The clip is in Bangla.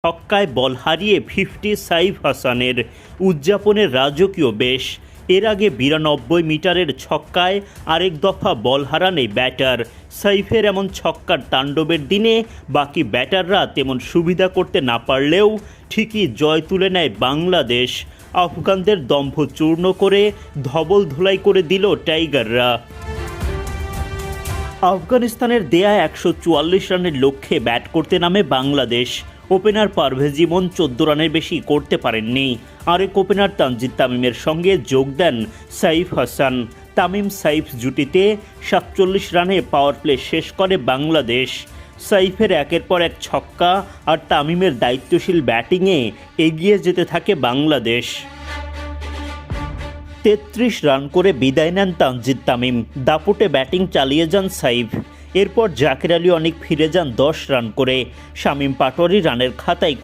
ছক্কায় বল হারিয়ে 50 সাইফ হাসানের উদযাপনের রাজকীয় বেশ। এর আগে 92 মিটারের ছক্কায় আরেক দফা বল হারান এই ব্যাটার। সাইফের এমন ছক্কার তাণ্ডবের দিনে বাকি ব্যাটাররা তেমন সুবিধা করতে না পারলেও ঠিকই জয় তুলে নেয় বাংলাদেশ। আফগানদের দম্ভ চূর্ণ করে ধবল ধোলাই করে দিল টাইগাররা। আফগানিস্তানের দেয়া 144 রানের লক্ষ্যে ব্যাট করতে নামে বাংলাদেশ। ওপেনার পারভেজ ইমন 14 রানের বেশি করতে পারেননি। আরেক ওপেনার তানজিদ তামিমের সঙ্গে যোগ দেন সাইফ হাসান। তামিম সাইফ জুটিতে 47 রানে পাওয়ার প্লে শেষ করে বাংলাদেশ। সাইফের একের পর এক ছক্কা আর তামিমের দায়িত্বশীল ব্যাটিংয়ে এগিয়ে যেতে থাকে বাংলাদেশ। 33 রান করে বিদায় নেন তানজিদ তামিম। দাপুটে ব্যাটিং চালিয়ে যান সাইফ। এরপর জাকের আলী অনেক ফিরে যান 10 রান করে। শামীম পাটোয়ারি রানের খাতায়